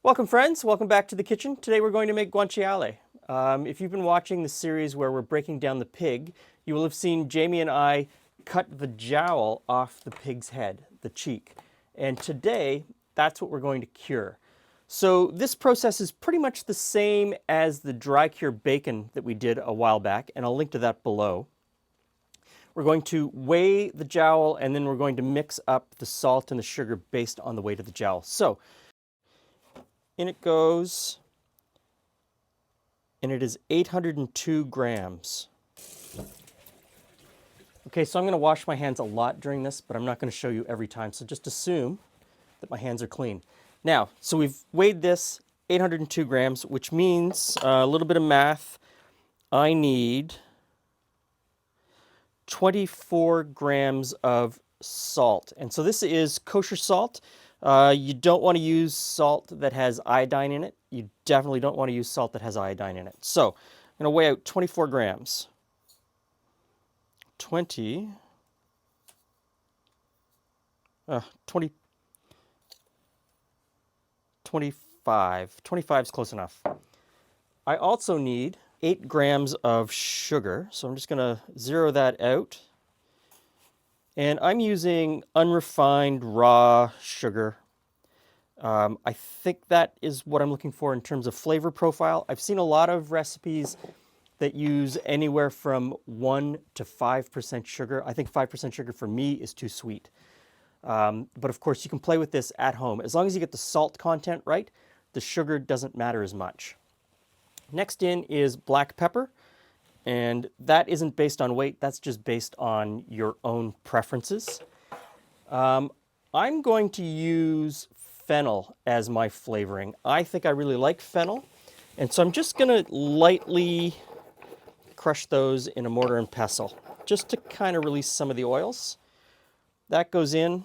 Welcome friends, welcome back to the kitchen. Today we're going to make guanciale. If you've been watching the series where we're breaking down the pig, you will have seen Jamie and I cut the jowl off the pig's head, the cheek. And today, that's what we're going to cure. So this process is pretty much the same as the dry cure bacon that we did a while back, and I'll link to that below. We're going to weigh the jowl, and then we're going to mix up the salt and the sugar based on the weight of the jowl. So in it goes, and it is 802 grams. Okay, so I'm going to wash my hands a lot during this, but I'm not going to show you every time, so just assume that my hands are clean. Now, so we've weighed this 802 grams, which means a little bit of math. I need 24 grams of salt, and so this is kosher salt. You don't want to use salt that has iodine in it. You definitely don't want to use salt that has iodine in it. So I'm going to weigh out 24 grams. 20, 20, 25. 25 is close enough. I also need 8 grams of sugar, so I'm just going to zero that out. And I'm using unrefined raw sugar. I think that is what I'm looking for in terms of flavor profile. I've seen a lot of recipes that use anywhere from 1 to 5% sugar. I think 5% sugar for me is too sweet. But of course, you can play with this at home. As long as you get the salt content right, the sugar doesn't matter as much. Next in is black pepper. And that isn't based on weight, that's just based on your own preferences. I'm going to use fennel as my flavoring. I think I really like fennel, and so I'm just going to lightly crush those in a mortar and pestle, just to kind of release some of the oils. That goes in,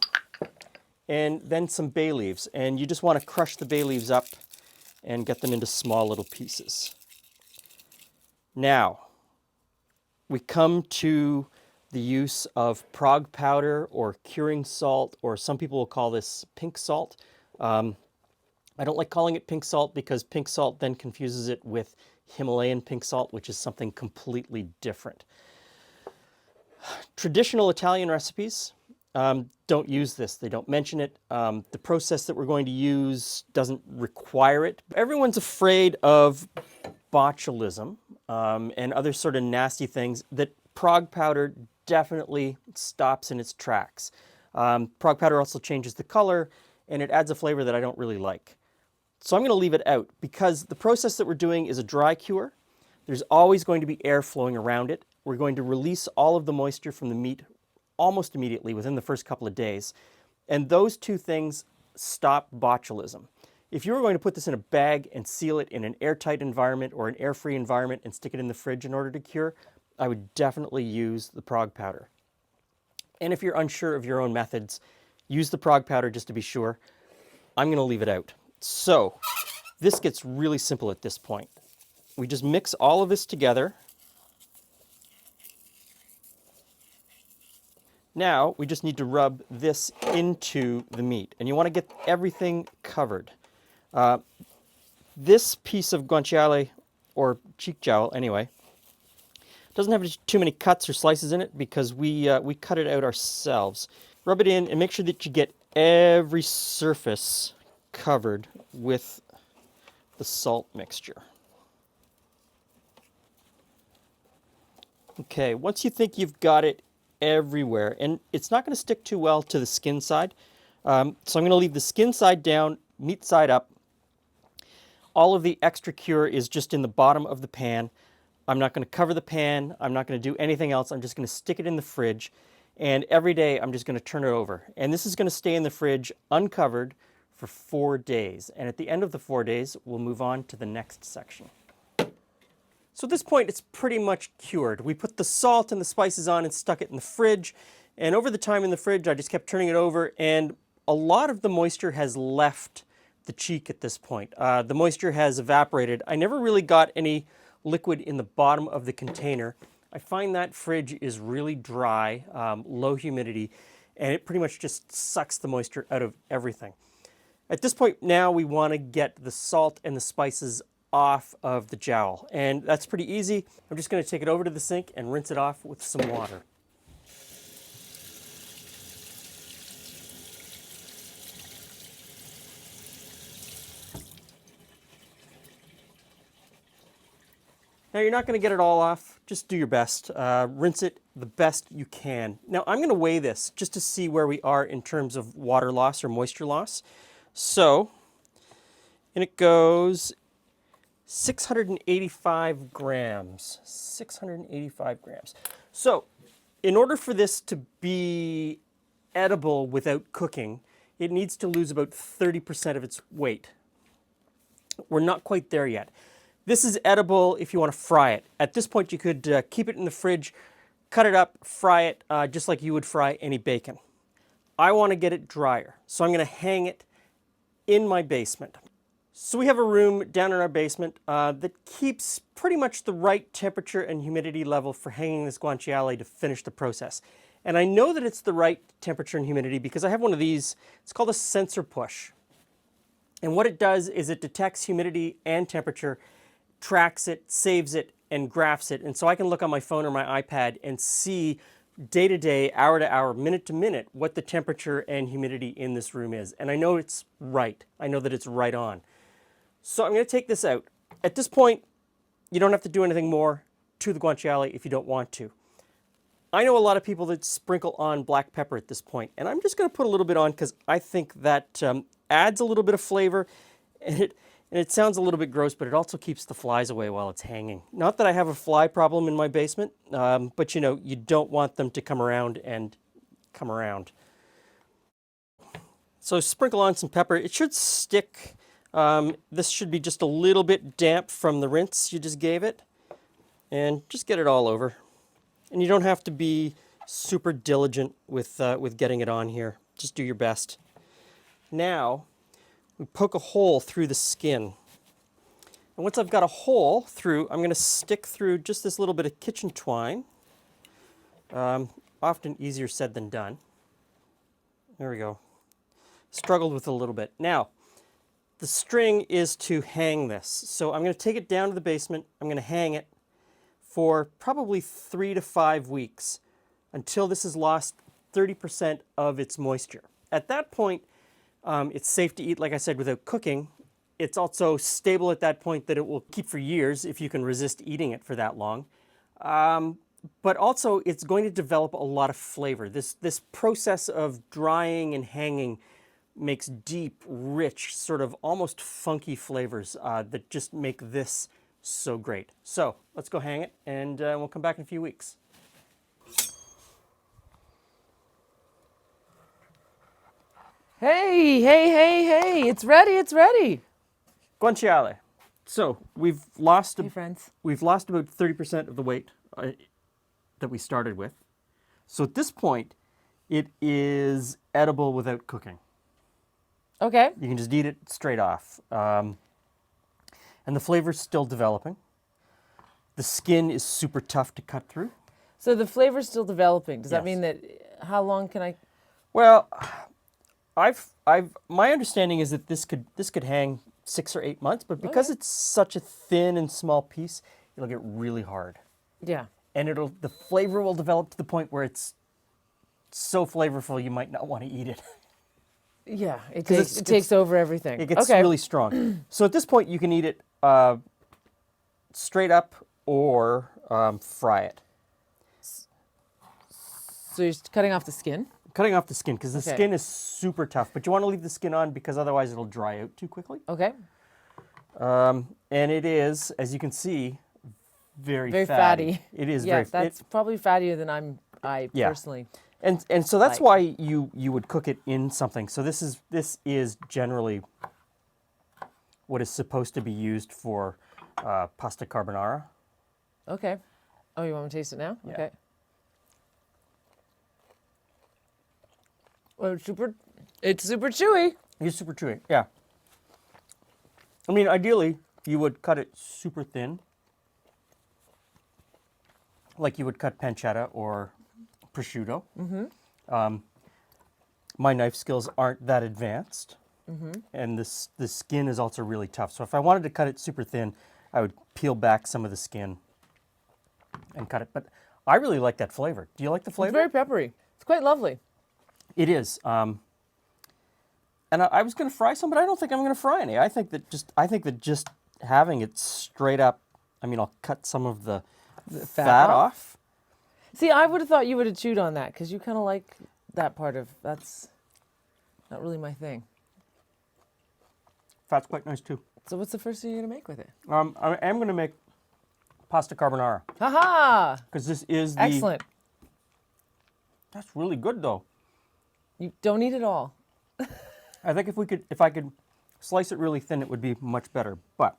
and then some bay leaves, and you just want to crush the bay leaves up and get them into small little pieces. Now, we come to the use of Prague powder or curing salt, or some people will call this pink salt. I don't like calling it pink salt because pink salt then confuses it with Himalayan pink salt, which is something completely different. Traditional Italian recipes don't use this. They don't mention it. The process that we're going to use doesn't require it. Everyone's afraid of botulism and other sort of nasty things that Prague powder definitely stops in its tracks. Prague powder also changes the color, and it adds a flavor that I don't really like. So I'm going to leave it out because the process that we're doing is a dry cure. There's always going to be air flowing around it. We're going to release all of the moisture from the meat almost immediately within the first couple of days. And those two things stop botulism. If you were going to put this in a bag and seal it in an airtight environment or an air-free environment and stick it in the fridge in order to cure, I would definitely use the Prague powder. And if you're unsure of your own methods, use the Prague powder just to be sure. I'm going to leave it out. So this gets really simple at this point. We just mix all of this together. Now we just need to rub this into the meat, and you want to get everything covered. This piece of guanciale, or cheek jowl anyway, doesn't have too many cuts or slices in it because we cut it out ourselves. Rub it in and make sure that you get every surface covered with the salt mixture. Okay, once you think you've got it everywhere, and it's not going to stick too well to the skin side, so I'm going to leave the skin side down, meat side up. All of the extra cure is just in the bottom of the pan. I'm not going to cover the pan. I'm not going to do anything else. I'm just going to stick it in the fridge. And every day I'm just going to turn it over. And this is going to stay in the fridge uncovered for 4 days. And at the end of the 4 days, we'll move on to the next section. So at this point, it's pretty much cured. We put the salt and the spices on and stuck it in the fridge. And over the time in the fridge, I just kept turning it over. And a lot of the moisture has left the cheek at this point. The moisture has evaporated. I never really got any liquid in the bottom of the container. I find that fridge is really dry, low humidity, and it pretty much just sucks the moisture out of everything. At this point now we want to get the salt and the spices off of the jowl. And that's pretty easy. I'm just going to take it over to the sink and rinse it off with some water. Now you're not going to get it all off, just do your best. Rinse it the best you can. Now I'm going to weigh this just to see where we are in terms of water loss or moisture loss. So, and it goes 685 grams. 685 grams. So, in order for this to be edible without cooking, it needs to lose about 30% of its weight. We're not quite there yet. This is edible if you want to fry it. At this point, you could keep it in the fridge, cut it up, fry it just like you would fry any bacon. I want to get it drier, so I'm going to hang it in my basement. So we have a room down in our basement that keeps pretty much the right temperature and humidity level for hanging this guanciale to finish the process. And I know that it's the right temperature and humidity because I have one of these. It's called a sensor push. And what it does is it detects humidity and temperature, tracks it, saves it, and graphs it. And so I can look on my phone or my iPad and see day to day, hour to hour, minute to minute, what the temperature and humidity in this room is. And I know it's right. I know that it's right on. So I'm going to take this out. At this point, you don't have to do anything more to the guanciale if you don't want to. I know a lot of people that sprinkle on black pepper at this point, and I'm just going to put a little bit on because I think that adds a little bit of flavor, and it sounds a little bit gross, but it also keeps the flies away while it's hanging. Not that I have a fly problem in my basement, but you know, you don't want them to come around and come around. So sprinkle on some pepper. It should stick. This should be just a little bit damp from the rinse you just gave it. And just get it all over. And you don't have to be super diligent with getting it on here. Just do your best. Now, we poke a hole through the skin. And once I've got a hole through, I'm going to stick through just this little bit of kitchen twine. Often easier said than done. There we go. Struggled with it a little bit. Now, the string is to hang this. So I'm going to take it down to the basement. I'm going to hang it for probably 3 to 5 weeks until this has lost 30% of its moisture. At that point, it's safe to eat, like I said, without cooking. It's also stable at that point that it will keep for years if you can resist eating it for that long. But also, it's going to develop a lot of flavor. This process of drying and hanging makes deep, rich, sort of almost funky flavors that just make this so great. So let's go hang it, and we'll come back in a few weeks. Hey, hey, hey, hey, it's ready, it's ready. Guanciale. So we've lost Hey, friends. we've lost about 30% of the weight that we started with. So at this point, it is edible without cooking. Okay. You can just eat it straight off. And the flavor's still developing. The skin is super tough to cut through. So the flavor's still developing. Does that Yes. mean that, how long can I? Well, my understanding is that this could hang 6 or 8 months, but because Okay. it's such a thin and small piece, it'll get really hard. Yeah. And the flavor will develop to the point where it's so flavorful you might not want to eat it. Yeah, it 'Cause takes, it takes over everything. It gets okay. really strong. So at this point, you can eat it straight up or fry it. So you're just cutting off the skin? Cutting off the skin, because the Okay. skin is super tough, but you want to leave the skin on because otherwise it'll dry out too quickly. Okay. And it is, as you can see, very Very fatty. fatty. It is Yeah, very that's probably fattier than I Yeah. personally. and so that's like. why you would cook it in something. So this is generally what is supposed to be used for pasta carbonara. Okay. Oh, you want me to taste it now? Yeah. Okay. Well, it's super chewy. It's super chewy. Yeah. I mean, ideally, you would cut it super thin, like you would cut pancetta or prosciutto. My knife skills aren't that advanced. and the skin is also really tough. So if I wanted to cut it super thin, I would peel back some of the skin and cut it. But I really like that flavor. Do you like the It's flavor? very peppery. It's quite lovely. It is. And I was going to fry some, but I don't think I'm going to fry any. I think that just having it straight up. I mean, I'll cut some of the fat off. See, I would have thought you would have chewed on that because you kind of like that part of that's not really my thing. Fat's quite nice too. So what's the first thing you're gonna make with it? I am going to make pasta carbonara Haha! because this is the. Excellent. That's really good though. You don't eat it all. I think if I could slice it really thin, it would be much better. But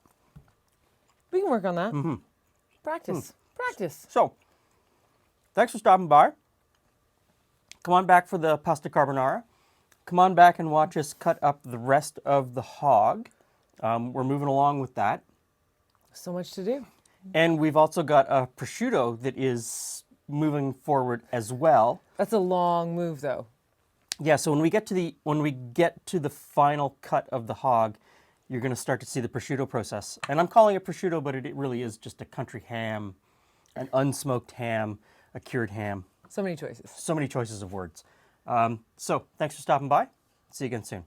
We can work on that. Practice. Practice. so, thanks for stopping by. Come on back for the pasta carbonara. Come on back and watch us cut up the rest of the hog. We're moving along with that. So much to do. And we've also got a prosciutto that is moving forward as well. That's a long move, though. Yeah, so when we get to the final cut of the hog, you're going to start to see the prosciutto process. And I'm calling it prosciutto, but it really is just a country ham, an unsmoked ham, a cured ham. So many choices. So many choices of words. So thanks for stopping by. See you again soon.